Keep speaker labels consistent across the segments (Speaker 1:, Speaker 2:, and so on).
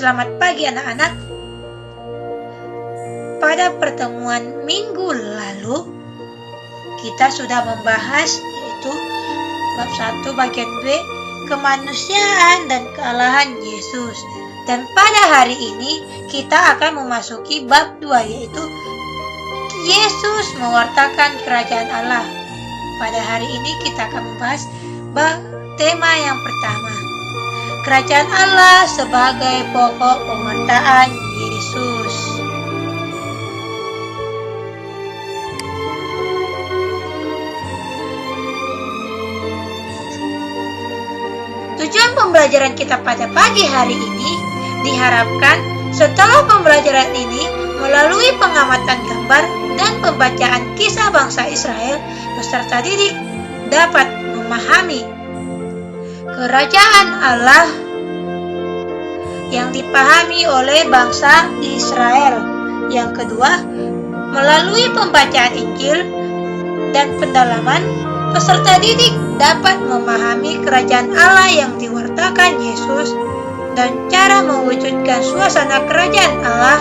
Speaker 1: Selamat pagi anak-anak. Pada pertemuan minggu lalu, kita sudah membahas yaitu bab 1 bagian B, kemanusiaan dan kealahan Yesus. Dan pada hari ini kita akan memasuki bab 2 yaitu Yesus mewartakan kerajaan Allah. Pada hari ini kita akan membahas tema yang pertama, kerajaan Allah sebagai pokok pewartaan Yesus. Tujuan pembelajaran kita pada pagi hari ini diharapkan setelah pembelajaran ini melalui pengamatan gambar dan pembacaan kisah bangsa Israel, peserta didik dapat memahami kerajaan Allah yang dipahami oleh bangsa Israel. Yang kedua, melalui pembacaan Injil dan pendalaman, peserta didik dapat memahami kerajaan Allah yang diwartakan Yesus dan cara mewujudkan suasana kerajaan Allah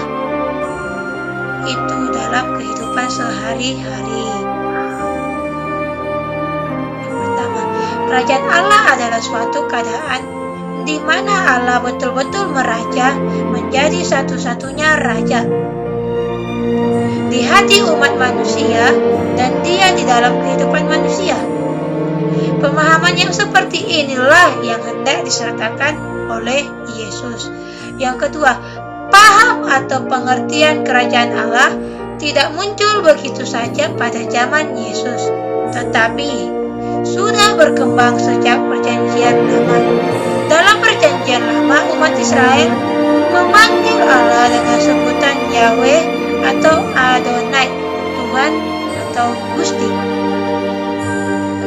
Speaker 1: itu dalam kehidupan sehari-hari. Yang pertama, kerajaan Allah adalah suatu keadaan di mana Allah betul-betul meraja, menjadi satu-satunya raja di hati umat manusia dan dia di dalam kehidupan manusia. Pemahaman yang seperti inilah yang hendak disertakan oleh Yesus. Yang kedua, paham atau pengertian kerajaan Allah tidak muncul begitu saja pada zaman Yesus, tetapi sudah berkembang sejak perjanjian lama. Dalam perjanjian lama, umat Israel memanggil Allah dengan sebutan Yahweh atau Adonai, Tuhan atau Gusti.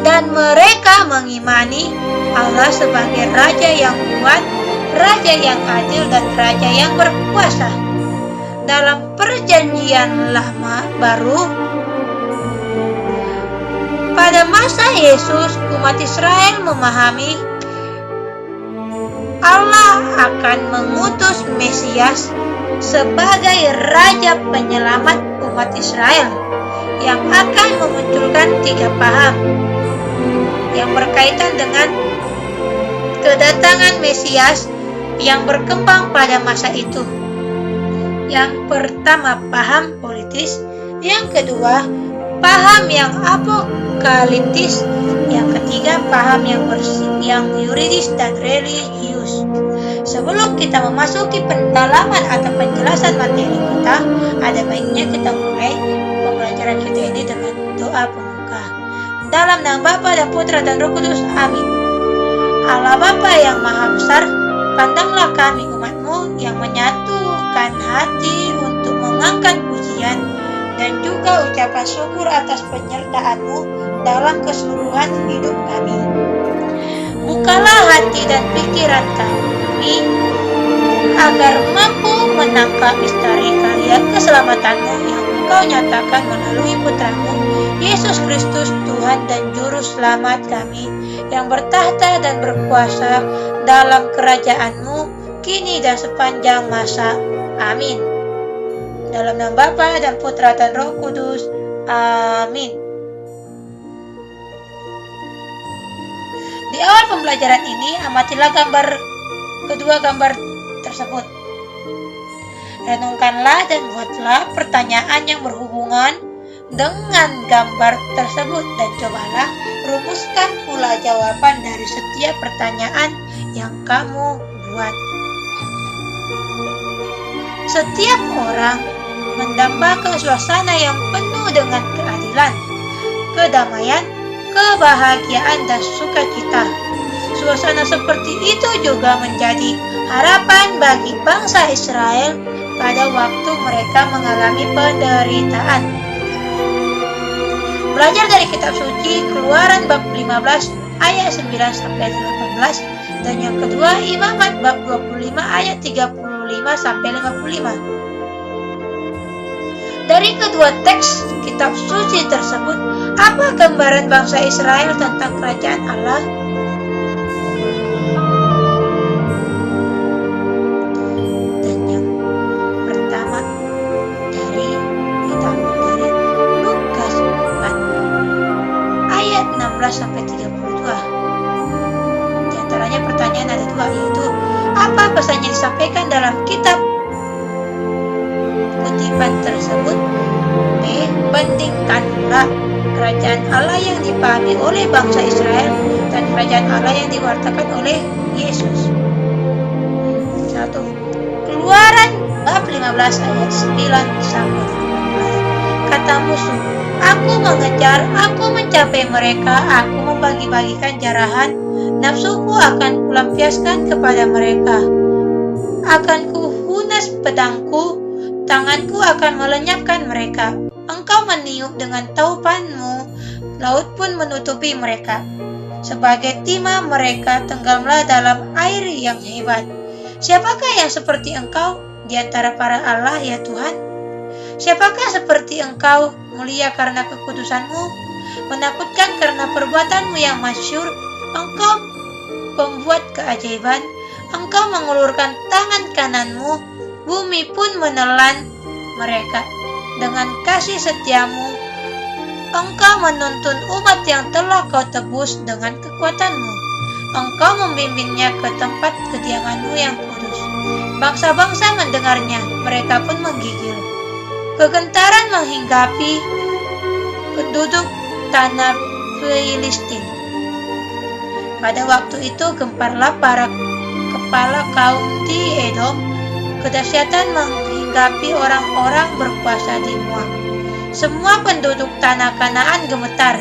Speaker 1: Dan mereka mengimani Allah sebagai Raja yang kuat, Raja yang adil, dan Raja yang berkuasa. Dalam perjanjian lama baru, pada masa Yesus, umat Israel memahami Allah akan mengutus Mesias sebagai Raja penyelamat umat Israel yang akan memunculkan 3 paham yang berkaitan dengan kedatangan Mesias yang berkembang pada masa itu. Yang pertama, paham politis. Yang kedua, paham yang apokaliptis. Yang ketiga, paham yang yuridis dan religius. Sebelum kita memasuki pendalaman atau penjelasan materi kita, ada baiknya kita mulai pembelajaran kita ini dengan doa pembuka. Dalam nama Bapa dan Putra dan Roh Kudus, amin. Allah Bapa yang Maha Besar, pandanglah kami umat-Mu yang menyatukan hati untuk mengangkat pujian dan juga ucapan syukur atas penyertaan-Mu dalam keseluruhan hidup kami. Bukalah hati dan pikiran kami agar mampu menangkap misteri karya keselamatan-Mu yang Engkau nyatakan melalui Putra-Mu, Yesus Kristus, Tuhan dan Juru Selamat kami, yang bertahta dan berkuasa dalam kerajaan-Mu kini dan sepanjang masa. Amin. Dalam nama Bapa dan Putra dan Roh Kudus. Amin. Di awal pembelajaran ini, amatilah kedua gambar tersebut. Renungkanlah dan buatlah pertanyaan yang berhubungan dengan gambar tersebut dan cobalah rumuskan pula jawaban dari setiap pertanyaan yang kamu buat. Setiap orang mendambakan suasana yang penuh dengan keadilan, kedamaian, kebahagiaan, dan sukacita. Suasana seperti itu juga menjadi harapan bagi bangsa Israel pada waktu mereka mengalami penderitaan. Belajar dari kitab suci Keluaran bab 15 ayat 9 sampai 18 dan yang kedua Imamat bab 25 ayat 35 sampai 55. Dari kedua teks kitab suci tersebut, apa gambaran bangsa Israel tentang kerajaan Allah? disampaikan dalam kitab kutipan tersebut. B. Bandingkanlah kerajaan Allah yang dipahami oleh bangsa Israel dan kerajaan Allah yang diwartakan oleh Yesus. 1. Keluaran bab 15 ayat 9 sampai 15. Kata musuh, aku mengejar, aku mencapai mereka, aku membagi-bagikan jarahan, nafsuku akan kulampiaskan kepada mereka. Akan kuhunas pedangku, tanganku akan melenyapkan mereka. Engkau meniup dengan taupanmu, laut pun menutupi mereka. Sebagai timah mereka tenggelamlah dalam air yang hebat. Siapakah yang seperti engkau di antara para Allah, ya Tuhan? Siapakah seperti engkau, mulia karena kekudusanmu, menakutkan karena perbuatanmu yang masyhur? Engkau pembuat keajaiban, engkau mengulurkan tangan kananmu, bumi pun menelan mereka. Dengan kasih setiamu, engkau menuntun umat yang telah kau tebus dengan kekuatanmu. Engkau membimbingnya ke tempat kediamanmu yang kudus. Bangsa-bangsa mendengarnya, mereka pun menggigil. Kegentaran menghinggapi penduduk tanah Filistin. Pada waktu itu gemparlah para kepala kaum di Edom. Kedahsyatan menghinggapi orang-orang berkuasa di Moab. Semua penduduk tanah Kanaan gemetar.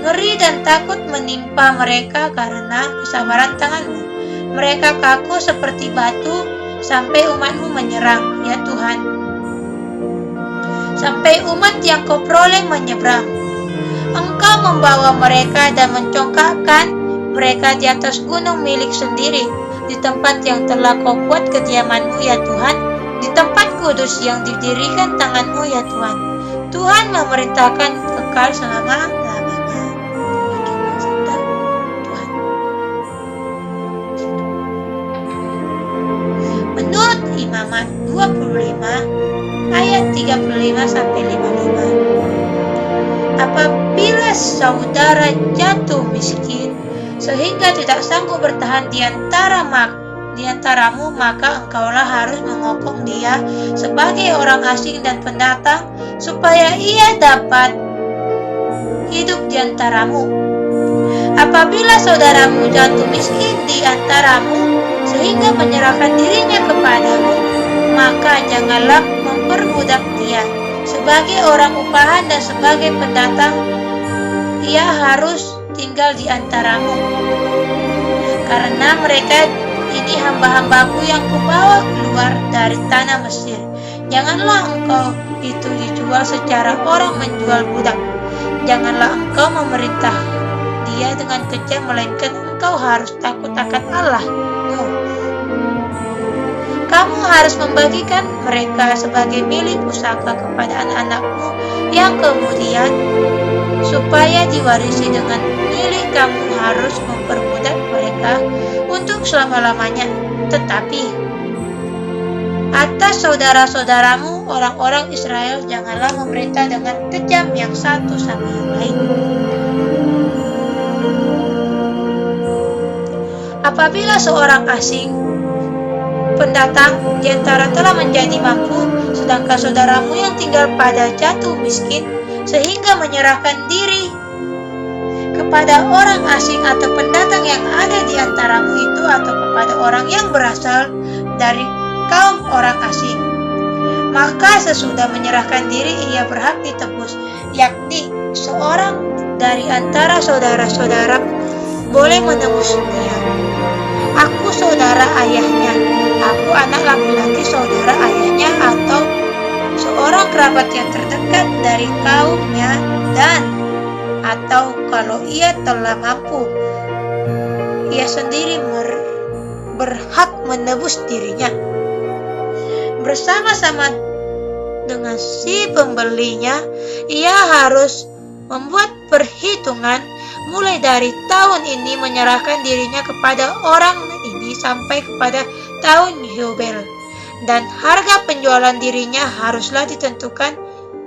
Speaker 1: Ngeri dan takut menimpa mereka karena kesabaran tanganmu. Mereka kaku seperti batu sampai umatmu menyerang, ya Tuhan. Sampai umat yang kau peroleh menyeberang. Engkau membawa mereka dan mencongkakkan mereka di atas gunung milik sendiri, di tempat yang telah kau buat kediamanmu, ya Tuhan, di tempat kudus yang didirikan tanganmu, ya Tuhan. Tuhan memerintahkan kekal selama-lamanya. Demikianlah sabda Tuhan. Menurut Imamat 25 ayat 35 sampai 55. Apabila saudara jatuh miskin sehingga tidak sanggup bertahan di antaramu, maka engkaulah harus mengokong dia sebagai orang asing dan pendatang, supaya ia dapat hidup di antaramu. Apabila saudaramu jatuh miskin di antaramu sehingga menyerahkan dirinya kepadamu, maka janganlah memperbudak dia. Sebagai orang upahan dan sebagai pendatang, ia harus tinggal di antaramu. Karena mereka ini hamba-hambaku yang kubawa keluar dari tanah Mesir. Janganlah engkau itu dijual secara orang menjual budak. Janganlah engkau memerintah dia dengan kejam, melainkan engkau harus takut akan Allahmu. Kamu harus membagikan mereka sebagai milik pusaka kepada anak-anakmu yang kemudian, supaya diwarisi dengan milik. Kamu harus memperbudak mereka untuk selama-lamanya. Tetapi atas saudara-saudaramu, orang-orang Israel, janganlah memerintah dengan kejam yang satu sama yang lain. Apabila seorang asing pendatang di antara telah menjadi mampu, sedangkan saudaramu yang tinggal pada jatuh miskin, sehingga menyerahkan diri kepada orang asing atau pendatang yang ada di antaramu itu, atau kepada orang yang berasal dari kaum orang asing, maka sesudah menyerahkan diri ia berhak ditebus, yakni seorang dari antara saudara-saudara boleh menebus dia. Aku saudara ayahnya, aku anak laki-laki saudara ayahnya, atau seorang kerabat yang terdekat dari kaumnya, dan atau kalau ia telah mampu, ia sendiri berhak menebus dirinya bersama-sama dengan si pembelinya. Ia harus membuat perhitungan mulai dari tahun ini, menyerahkan dirinya kepada orang ini sampai kepada tahun Yobel, dan harga penjualan dirinya haruslah ditentukan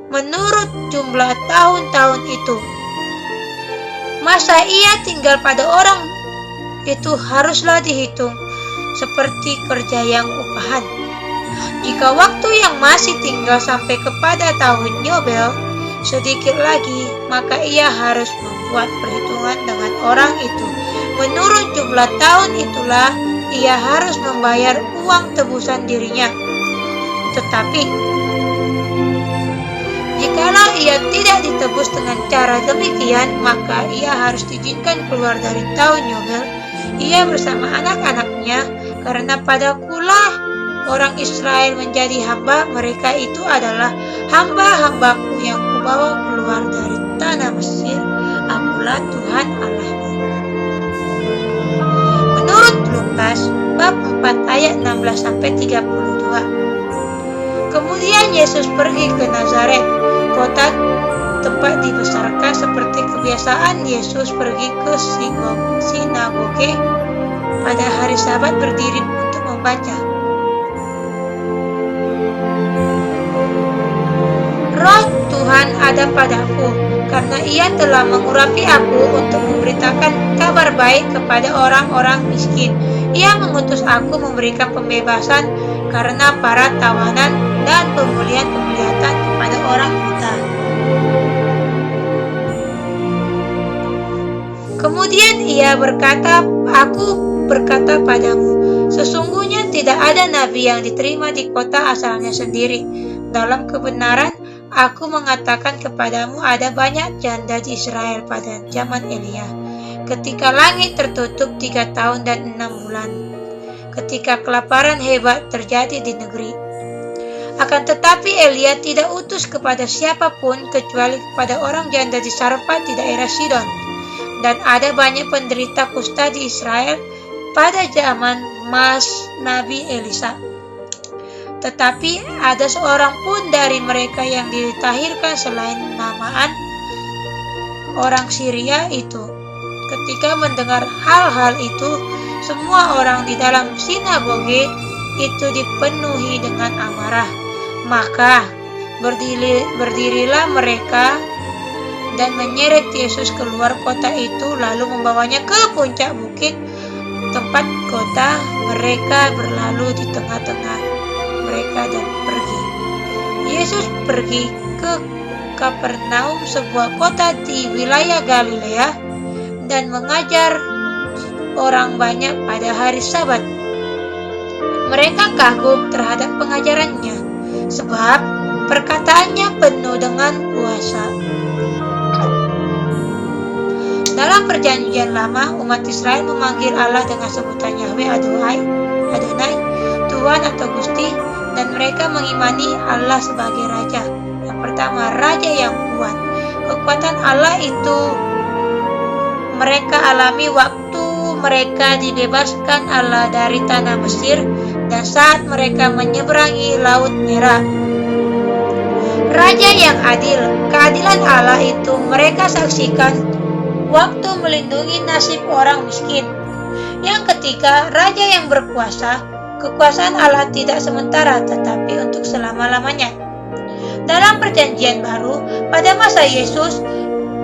Speaker 1: menurut jumlah tahun-tahun itu. Masa ia tinggal pada orang itu haruslah dihitung seperti kerja yang upahan. Jika waktu yang masih tinggal sampai kepada tahun Yobel sedikit lagi, maka ia harus membuat perhitungan dengan orang itu. Menurut jumlah tahun itulah ia harus membayar uang tebusan dirinya. Tetapi jikalau ia tidak ditebus dengan cara demikian, maka ia harus diizinkan keluar dari tahun Yobel, ia bersama anak-anaknya, karena padakulah orang Israel menjadi hamba. Mereka itu adalah hamba-hambaku yang kubawa keluar dari tanah Mesir. Akulah Tuhan Allahmu. Menurut Lukas bab 4 ayat 16-32. Kemudian Yesus pergi ke Nazaret, kota tempat dibesarkan. Seperti kebiasaan, Yesus pergi ke sinagoge pada hari Sabat, berdiri untuk membaca. Roh Tuhan ada padaku, karena ia telah mengurapi aku untuk memberitakan kabar baik kepada orang-orang miskin. Ia mengutus aku memberikan pembebasan karena para tawanan dan pemulihan penglihatan kepada orang buta. Kemudian ia berkata, aku berkata padamu, sesungguhnya tidak ada nabi yang diterima di kota asalnya sendiri. Dalam kebenaran, aku mengatakan kepadamu, ada banyak janda di Israel pada zaman Elia, ketika langit tertutup 3 tahun dan 6 bulan, ketika kelaparan hebat terjadi di negeri. Akan tetapi Elia tidak utus kepada siapapun kecuali kepada orang janda di Sarfat di daerah Sidon. Dan ada banyak penderita kusta di Israel pada zaman Mas Nabi Elisa. Tetapi ada seorang pun dari mereka yang ditahirkan selain Naaman, orang Syria itu. Ketika mendengar hal-hal itu, semua orang di dalam sinagoge itu dipenuhi dengan amarah. Maka berdirilah mereka dan menyeret Yesus keluar kota itu, lalu membawanya ke puncak bukit tempat kota. Mereka berlalu di tengah-tengah mereka dan pergi. Yesus pergi ke Kapernaum, sebuah kota di wilayah Galilea, dan mengajar orang banyak pada hari Sabat. Mereka kagum terhadap pengajarannya, sebab perkataannya penuh dengan kuasa. Dalam perjanjian lama, umat Israel memanggil Allah dengan sebutan Yahweh Adonai, Tuhan atau Gusti, dan mereka mengimani Allah sebagai Raja. Yang pertama, Raja yang kuat. Kekuatan Allah itu mereka alami waktu mereka dibebaskan Allah dari tanah Mesir dan saat mereka menyeberangi Laut Merah. Raja yang adil, keadilan Allah itu mereka saksikan waktu melindungi nasib orang miskin. Yang ketiga, Raja yang berkuasa. Kekuasaan Allah tidak sementara, tetapi untuk selama-lamanya. Dalam perjanjian baru, pada masa Yesus,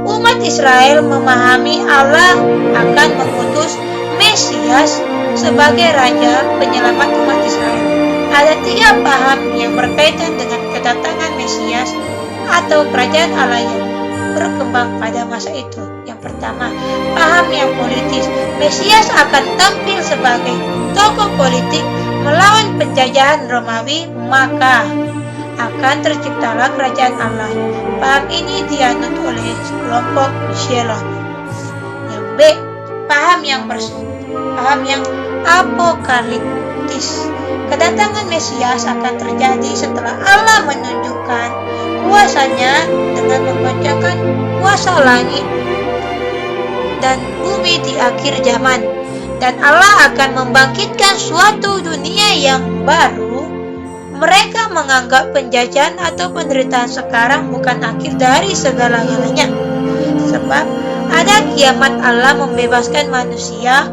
Speaker 1: umat Israel memahami Allah akan mengutus Mesias sebagai Raja penyelamat umat Israel. Ada 3 paham yang berkaitan dengan kedatangan Mesias atau kerajaan Allah yang berkembang pada masa itu. Yang pertama, paham yang politis. Mesias akan tampil sebagai tokoh politik melawan penjajahan Romawi, maka akan terciptalah kerajaan Allah. Paham ini dianut oleh kelompok Shalom. Yang B, paham yang apokaliptis. Kedatangan Mesias akan terjadi setelah Allah menunjukkan kuasanya dengan membacakan kuasa langit dan bumi di akhir zaman, dan Allah akan membangkitkan suatu dunia yang baru. Mereka menganggap penjajahan atau penderitaan sekarang bukan akhir dari segala-galanya, sebab ada kiamat Allah membebaskan manusia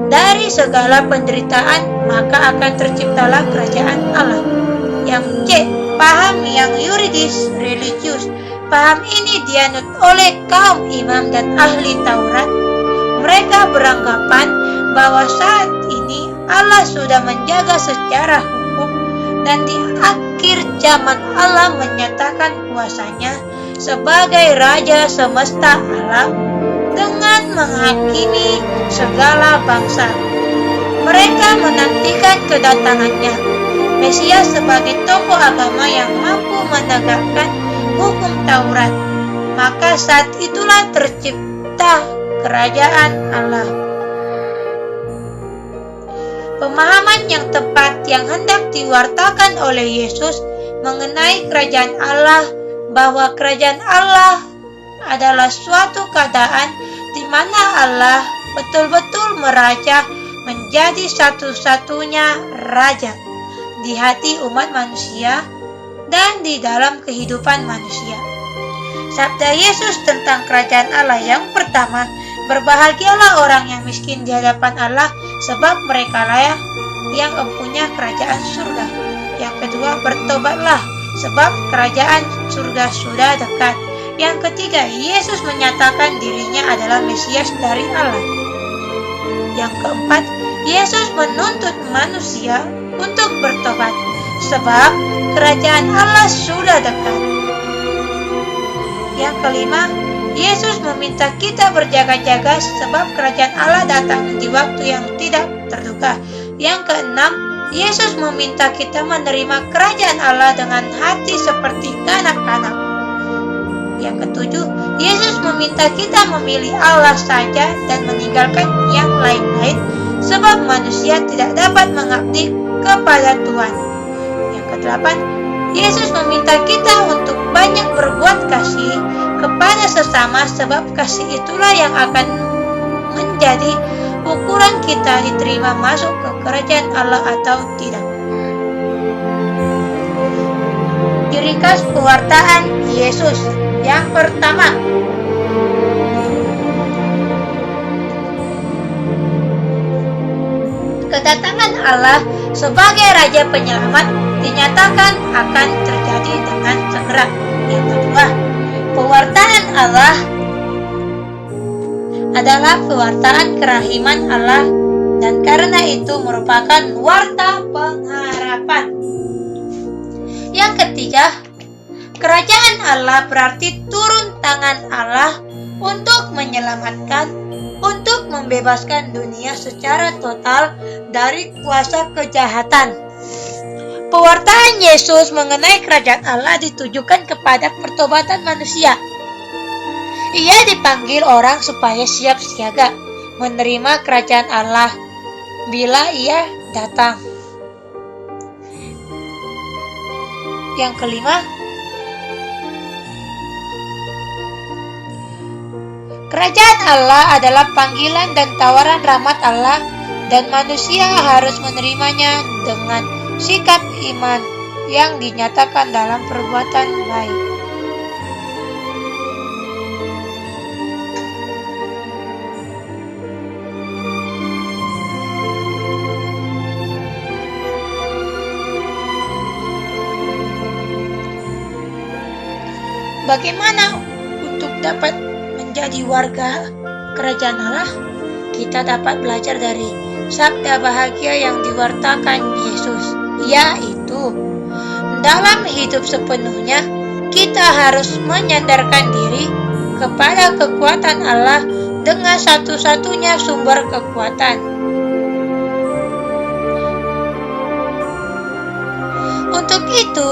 Speaker 1: dari segala penderitaan, maka akan terciptalah kerajaan Allah. Yang C, paham yang yuridis religius. Paham ini dianut oleh kaum imam dan ahli Taurat. Mereka beranggapan bahwa saat ini Allah sudah menjaga secara hukum, dan di akhir zaman Allah menyatakan kuasanya sebagai Raja semesta alam dengan menghakimi segala bangsa. Mereka menantikan kedatangannya, Mesias sebagai tokoh agama yang mampu menegakkan hukum Taurat. Maka saat itulah tercipta kerajaan Allah. Pemahaman yang tepat yang hendak diwartakan oleh Yesus mengenai kerajaan Allah, bahwa kerajaan Allah adalah suatu keadaan di mana Allah betul-betul meraja, menjadi satu-satunya raja di hati umat manusia dan di dalam kehidupan manusia. Sabda Yesus tentang kerajaan Allah yang pertama, berbahagialah orang yang miskin di hadapan Allah, sebab mereka lah yang mempunyai kerajaan surga. Yang kedua, bertobatlah, sebab kerajaan surga sudah dekat. Yang ketiga, Yesus menyatakan dirinya adalah Mesias dari Allah. Yang keempat, Yesus menuntut manusia untuk bertobat, sebab kerajaan Allah sudah dekat. Yang kelima, Yesus meminta kita berjaga-jaga sebab kerajaan Allah datang di waktu yang tidak terduga. Yang keenam, Yesus meminta kita menerima kerajaan Allah dengan hati seperti kanak-kanak. Yang ketujuh, Yesus meminta kita memilih Allah saja dan meninggalkan yang lain-lain, sebab manusia tidak dapat mengabdi kepada Tuhan. Yang kedelapan, Yesus meminta kita untuk banyak berbuat kasih kepada sesama, sebab kasih itulah yang akan menjadi ukuran kita diterima masuk ke kerajaan Allah atau tidak. Ciri khas pewartaan Yesus. Yang pertama, kedatangan Allah sebagai Raja Penyelamat dinyatakan akan terjadi dengan segera. Yang kedua, pewartaan Allah adalah pewartaan kerahiman Allah, dan karena itu merupakan warta pengharapan. Yang ketiga, kerajaan Allah berarti turun tangan Allah untuk menyelamatkan, untuk membebaskan dunia secara total dari kuasa kejahatan. Pewartaan Yesus mengenai kerajaan Allah ditujukan kepada pertobatan manusia. Ia dipanggil orang supaya siap siaga menerima kerajaan Allah bila ia datang. Yang kelima, kerajaan Allah adalah panggilan dan tawaran rahmat Allah, dan manusia harus menerimanya dengan sikap iman yang dinyatakan dalam perbuatan baik. Bagaimana untuk dapat menjadi warga kerajaan Allah? Kita dapat belajar dari sabda bahagia yang diwartakan Yesus, yaitu dalam hidup sepenuhnya kita harus menyandarkan diri kepada kekuatan Allah dengan satu-satunya sumber kekuatan. Untuk itu,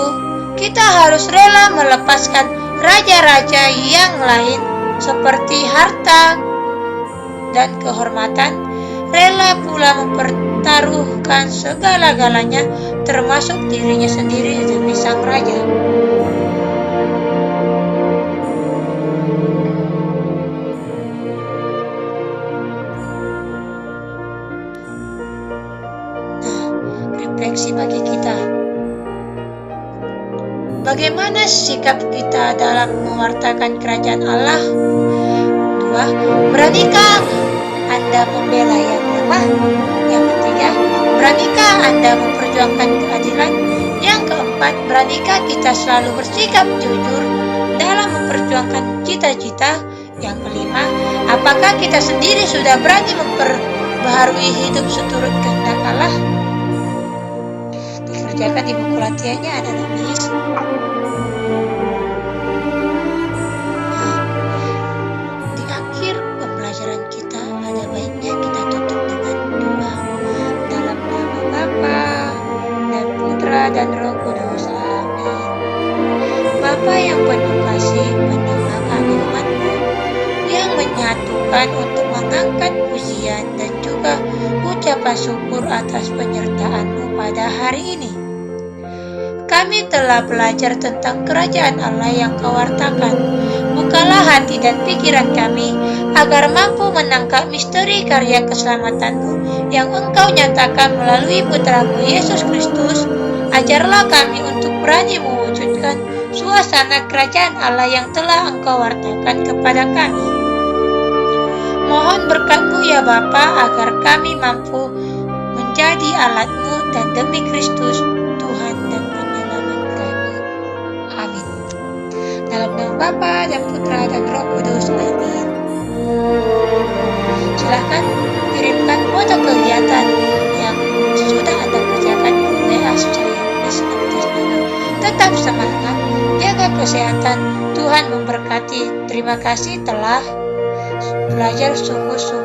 Speaker 1: kita harus rela melepaskan raja-raja yang lain seperti harta dan kehormatan, rela pula mempertaruhkan segala-galanya termasuk dirinya sendiri demi sang raja. Refleksi bagi kita. Bagaimana sikap kita dalam mewartakan kerajaan Allah? 2. Beranikah Anda membela yang lemah? Yang ketiga, beranikah Anda memperjuangkan keadilan? Yang keempat, beranikah kita selalu bersikap jujur dalam memperjuangkan cita-cita? Yang kelima, apakah kita sendiri sudah berani memperbaharui hidup seturut kehendak Allah. Dikerjakan di buku latihannya adalah Miss. Di akhir pembelajaran kita ada baiknya kita tutup dengan doa. Dalam nama Bapa dan Putra dan Roh Kudus. Amin. Bapa yang penuh kasih, penerima kami umat-Mu yang menyatukan untuk mengangkat pujian dan juga ucapan syukur atas penyertaan-Mu pada hari ini. Kami telah belajar tentang kerajaan Allah yang Kau wartakan. Bukalah hati dan pikiran kami agar mampu menangkap misteri karya keselamatan-Mu yang Engkau nyatakan melalui Putra-Mu Yesus Kristus. Ajarlah kami untuk berani mewujudkan suasana kerajaan Allah yang telah Engkau wartakan kepada kami. Mohon berkat-Mu ya Bapa agar kami mampu menjadi alat-Mu dan demi Kristus Tuhan dan penyelamat kami. Amin. Dalam nama Bapa dan Putra dan Roh Kudus. Amin. Silakan kirimkan foto kegiatan yang sudah Anda kerjakan ke WA saya. Tetap semangat, jaga kesehatan, Tuhan memberkati. Terima kasih telah belajar sungguh-sungguh.